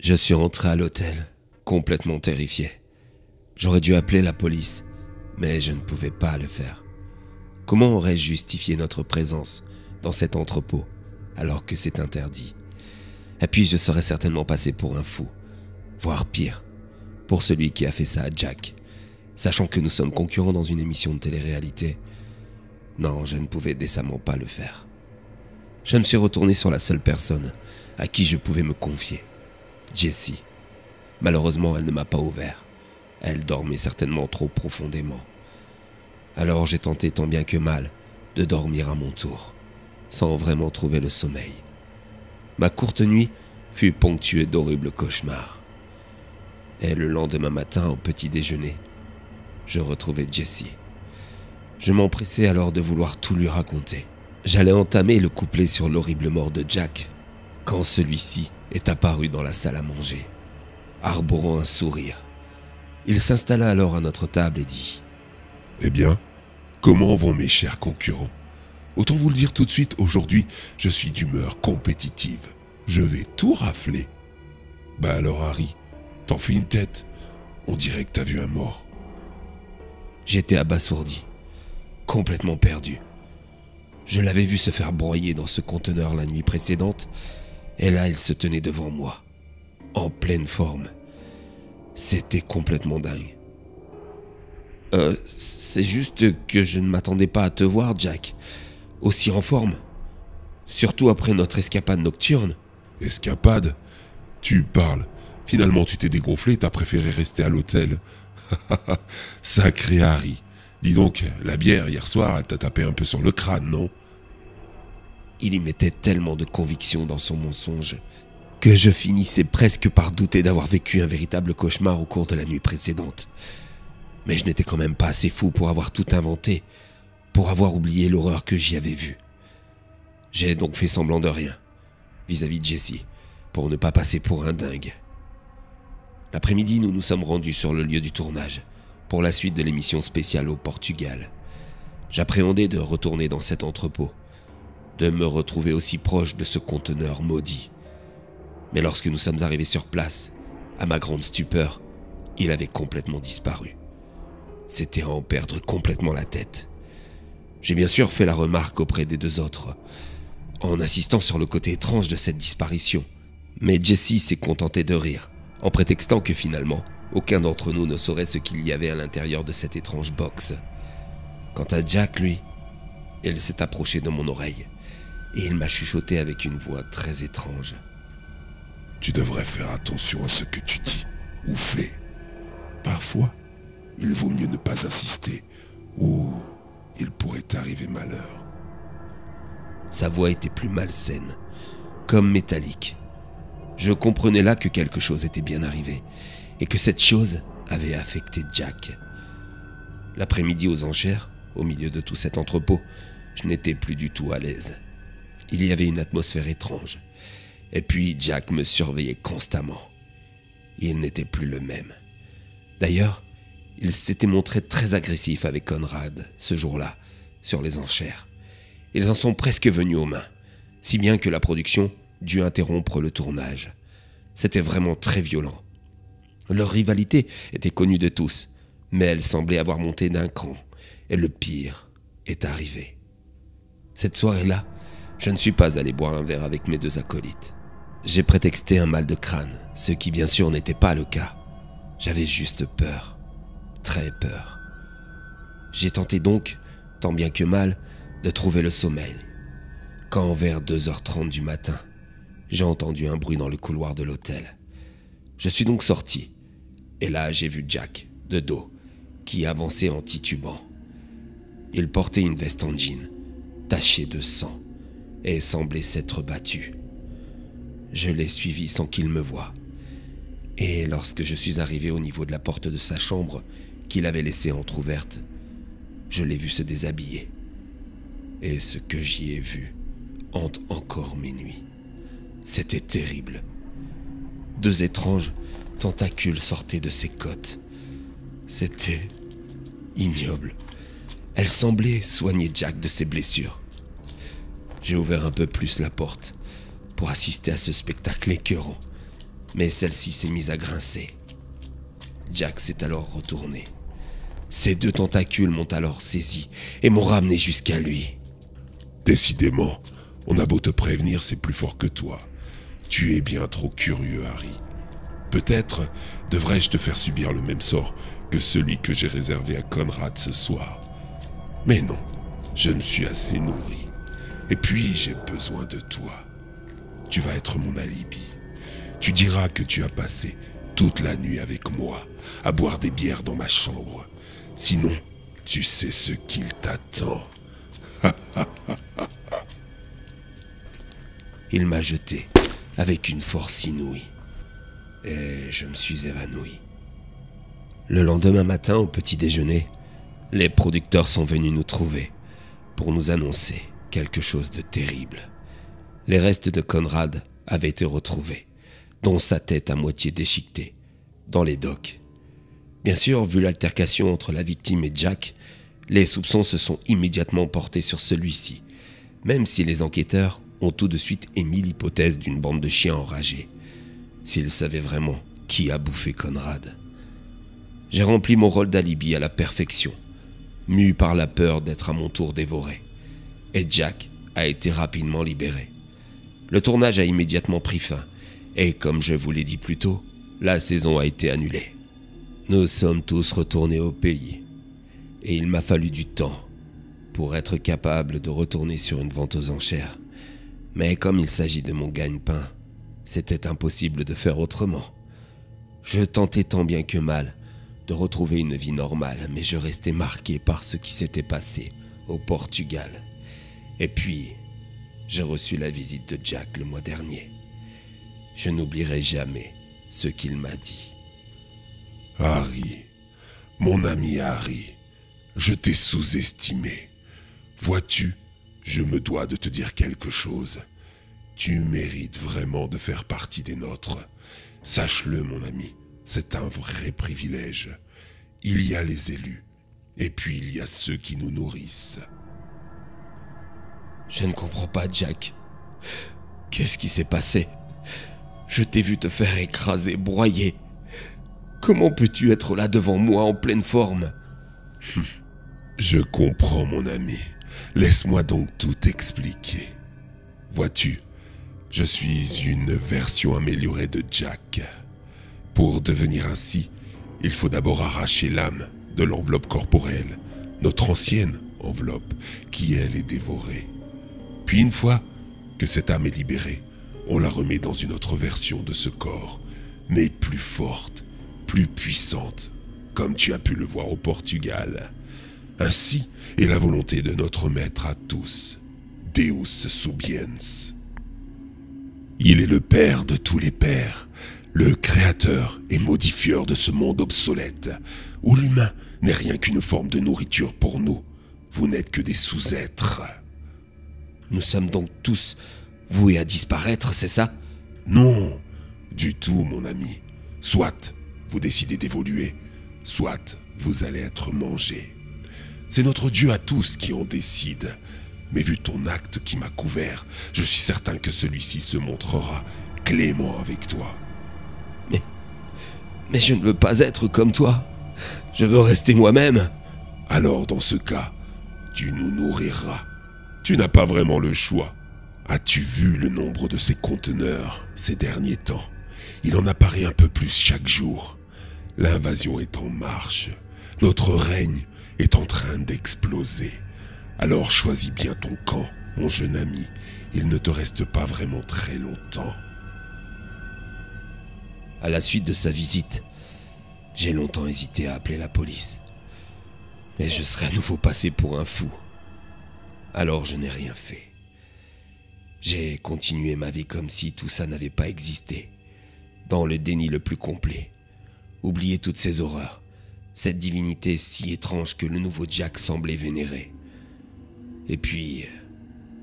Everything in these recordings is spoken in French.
Je suis rentré à l'hôtel, complètement terrifié. J'aurais dû appeler la police, mais je ne pouvais pas le faire. Comment aurais-je justifié notre présence dans cet entrepôt, alors que c'est interdit? Et puis je serais certainement passé pour un fou, voire pire, pour celui qui a fait ça à Jack, sachant que nous sommes concurrents dans une émission de télé-réalité. Non, je ne pouvais décemment pas le faire. Je me suis retourné sur la seule personne à qui je pouvais me confier, Jessie. Malheureusement, elle ne m'a pas ouvert. Elle dormait certainement trop profondément. Alors j'ai tenté tant bien que mal de dormir à mon tour, sans vraiment trouver le sommeil. Ma courte nuit fut ponctuée d'horribles cauchemars. Et le lendemain matin, au petit déjeuner, je retrouvai Jessie. Je m'empressai alors de vouloir tout lui raconter. J'allais entamer le couplet sur l'horrible mort de Jack, quand celui-ci est apparu dans la salle à manger, arborant un sourire. Il s'installa alors à notre table et dit : « Eh bien, comment vont mes chers concurrents ? Autant vous le dire tout de suite, aujourd'hui, je suis d'humeur compétitive. Je vais tout rafler. » Bah alors Harry, t'en fais une tête. On dirait que t'as vu un mort. J'étais abasourdi, complètement perdu. Je l'avais vu se faire broyer dans ce conteneur la nuit précédente, et là il se tenait devant moi, en pleine forme. C'était complètement dingue. C'est juste que je ne m'attendais pas à te voir, Jack, aussi en forme. Surtout après notre escapade nocturne. Escapade ? Tu parles. Finalement, tu t'es dégonflé, t'as préféré rester à l'hôtel. Sacré Harry. Dis donc, la bière hier soir, elle t'a tapé un peu sur le crâne, non ? Il y mettait tellement de conviction dans son mensonge que je finissais presque par douter d'avoir vécu un véritable cauchemar au cours de la nuit précédente. Mais je n'étais quand même pas assez fou pour avoir tout inventé, pour avoir oublié l'horreur que j'y avais vue. J'ai donc fait semblant de rien, vis-à-vis de Jessie, pour ne pas passer pour un dingue. L'après-midi, nous nous sommes rendus sur le lieu du tournage, pour la suite de l'émission spéciale au Portugal. J'appréhendais de retourner dans cet entrepôt, de me retrouver aussi proche de ce conteneur maudit. Mais lorsque nous sommes arrivés sur place, à ma grande stupeur, il avait complètement disparu. C'était à en perdre complètement la tête. J'ai bien sûr fait la remarque auprès des deux autres, en insistant sur le côté étrange de cette disparition. Mais Jessie s'est contentée de rire, en prétextant que finalement, aucun d'entre nous ne saurait ce qu'il y avait à l'intérieur de cette étrange box. Quant à Jack, lui, il s'est approché de mon oreille, et il m'a chuchoté avec une voix très étrange. « Tu devrais faire attention à ce que tu dis ou fais. Parfois, il vaut mieux ne pas insister, ou il pourrait t'arriver malheur. » Sa voix était plus malsaine, comme métallique. Je comprenais là que quelque chose était bien arrivé, et que cette chose avait affecté Jack. L'après-midi aux enchères, au milieu de tout cet entrepôt, je n'étais plus du tout à l'aise. Il y avait une atmosphère étrange. Et puis Jack me surveillait constamment. Il n'était plus le même. D'ailleurs, il s'était montré très agressif avec Conrad ce jour-là, sur les enchères. Ils en sont presque venus aux mains, si bien que la production dut interrompre le tournage. C'était vraiment très violent. Leur rivalité était connue de tous, mais elle semblait avoir monté d'un cran, et le pire est arrivé. Cette soirée-là, je ne suis pas allé boire un verre avec mes deux acolytes. J'ai prétexté un mal de crâne, ce qui bien sûr n'était pas le cas. J'avais juste peur, très peur. J'ai tenté donc, tant bien que mal, de trouver le sommeil. Quand vers 2h30 du matin, j'ai entendu un bruit dans le couloir de l'hôtel. Je suis donc sorti, et là j'ai vu Jack, de dos, qui avançait en titubant. Il portait une veste en jean, tachée de sang, et semblait s'être battu. Je l'ai suivi sans qu'il me voie. Et lorsque je suis arrivé au niveau de la porte de sa chambre, qu'il avait laissée entr'ouverte, je l'ai vu se déshabiller. Et ce que j'y ai vu hante encore mes nuits. C'était terrible. Deux étranges tentacules sortaient de ses côtes. C'était ignoble. Elles semblaient soigner Jack de ses blessures. J'ai ouvert un peu plus la porte pour assister à ce spectacle écœurant, mais celle-ci s'est mise à grincer. Jack s'est alors retourné. Ses 2 tentacules m'ont alors saisi et m'ont ramené jusqu'à lui. Décidément, on a beau te prévenir, c'est plus fort que toi. Tu es bien trop curieux, Harry. Peut-être devrais-je te faire subir le même sort que celui que j'ai réservé à Conrad ce soir. Mais non, je me suis assez nourri. Et puis j'ai besoin de toi. Tu vas être mon alibi. Tu diras que tu as passé toute la nuit avec moi, à boire des bières dans ma chambre. Sinon, tu sais ce qu'il t'attend. Il m'a jeté avec une force inouïe. Et je me suis évanoui. Le lendemain matin, au petit déjeuner, les producteurs sont venus nous trouver pour nous annoncer quelque chose de terrible. Les restes de Conrad avaient été retrouvés, dont sa tête à moitié déchiquetée, dans les docks. Bien sûr, vu l'altercation entre la victime et Jack, les soupçons se sont immédiatement portés sur celui-ci, même si les enquêteurs ont tout de suite émis l'hypothèse d'une bande de chiens enragés. S'ils savaient vraiment qui a bouffé Conrad. J'ai rempli mon rôle d'alibi à la perfection, mu par la peur d'être à mon tour dévoré. Et Jack a été rapidement libéré. Le tournage a immédiatement pris fin, et comme je vous l'ai dit plus tôt, la saison a été annulée. Nous sommes tous retournés au pays, et il m'a fallu du temps pour être capable de retourner sur une vente aux enchères. Mais comme il s'agit de mon gagne-pain, c'était impossible de faire autrement. Je tentais tant bien que mal de retrouver une vie normale, mais je restais marqué par ce qui s'était passé au Portugal. Et puis, j'ai reçu la visite de Jack le mois dernier. Je n'oublierai jamais ce qu'il m'a dit. Harry, mon ami Harry, je t'ai sous-estimé. Vois-tu, je me dois de te dire quelque chose. Tu mérites vraiment de faire partie des nôtres. Sache-le, mon ami, c'est un vrai privilège. Il y a les élus, et puis il y a ceux qui nous nourrissent. Je ne comprends pas, Jack. Qu'est-ce qui s'est passé? Je t'ai vu te faire écraser, broyer. Comment peux-tu être là devant moi en pleine forme? Je comprends, mon ami. Laisse-moi donc tout expliquer. Vois-tu, je suis une version améliorée de Jack. Pour devenir ainsi, il faut d'abord arracher l'âme de l'enveloppe corporelle, notre ancienne enveloppe, qui elle est dévorée. Puis une fois que cette âme est libérée, on la remet dans une autre version de ce corps, mais plus forte, plus puissante, comme tu as pu le voir au Portugal. Ainsi est la volonté de notre maître à tous, Deus Subiens. Il est le père de tous les pères, le créateur et modifieur de ce monde obsolète, où l'humain n'est rien qu'une forme de nourriture pour nous. Vous n'êtes que des sous-êtres. Nous sommes donc tous voués à disparaître, c'est ça? Non, du tout, mon ami. Soit vous décidez d'évoluer, soit vous allez être mangé. C'est notre Dieu à tous qui en décide. Mais vu ton acte qui m'a couvert, je suis certain que celui-ci se montrera clément avec toi. Mais je ne veux pas être comme toi. Je veux rester moi-même. Alors dans ce cas, tu nous nourriras. Tu n'as pas vraiment le choix. As-tu vu le nombre de ces conteneurs ces derniers temps? Il en apparaît un peu plus chaque jour. L'invasion est en marche. Notre règne est en train d'exploser. Alors choisis bien ton camp, mon jeune ami. Il ne te reste pas vraiment très longtemps. À la suite de sa visite, j'ai longtemps hésité à appeler la police. Mais je serais à nouveau passé pour un fou. Alors je n'ai rien fait. J'ai continué ma vie comme si tout ça n'avait pas existé, dans le déni le plus complet. Oublié toutes ces horreurs, cette divinité si étrange que le nouveau Jack semblait vénérer. Et puis,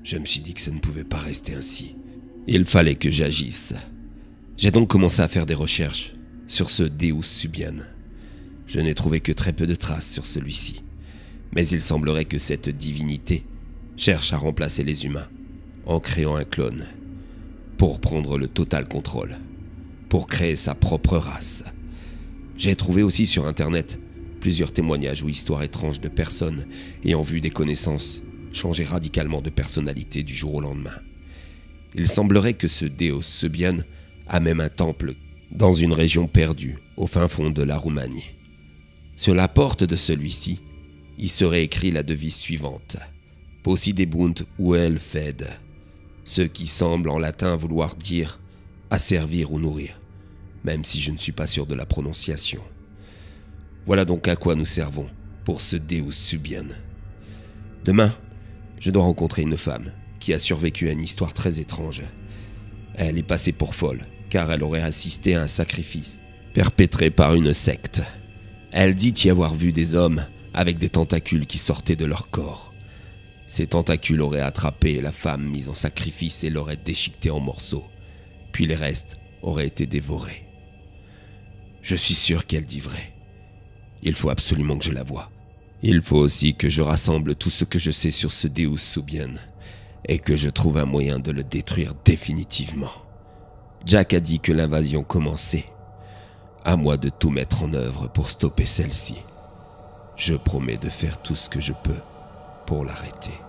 je me suis dit que ça ne pouvait pas rester ainsi. Il fallait que j'agisse. J'ai donc commencé à faire des recherches sur ce Deus Subian. Je n'ai trouvé que très peu de traces sur celui-ci. Mais il semblerait que cette divinité cherche à remplacer les humains en créant un clone pour prendre le total contrôle, pour créer sa propre race. J'ai trouvé aussi sur internet plusieurs témoignages ou histoires étranges de personnes ayant vu des connaissances changer radicalement de personnalité du jour au lendemain. Il semblerait que ce Deus Subian a même un temple dans une région perdue, au fin fond de la Roumanie. Sur la porte de celui-ci, il serait écrit la devise suivante: Possidebunt uel fed, ce qui semble en latin vouloir dire asservir ou nourrir, même si je ne suis pas sûr de la prononciation. Voilà donc à quoi nous servons pour ce Deus Subian. Demain, je dois rencontrer une femme qui a survécu à une histoire très étrange. Elle est passée pour folle, car elle aurait assisté à un sacrifice perpétré par une secte. Elle dit y avoir vu des hommes avec des tentacules qui sortaient de leur corps. Ces tentacules auraient attrapé la femme mise en sacrifice et l'auraient déchiquetée en morceaux, puis les restes auraient été dévorés. Je suis sûr qu'elle dit vrai. Il faut absolument que je la voie. Il faut aussi que je rassemble tout ce que je sais sur ce Deus Subian et que je trouve un moyen de le détruire définitivement. Jack a dit que l'invasion commençait. À moi de tout mettre en œuvre pour stopper celle-ci. Je promets de faire tout ce que je peux pour l'arrêter.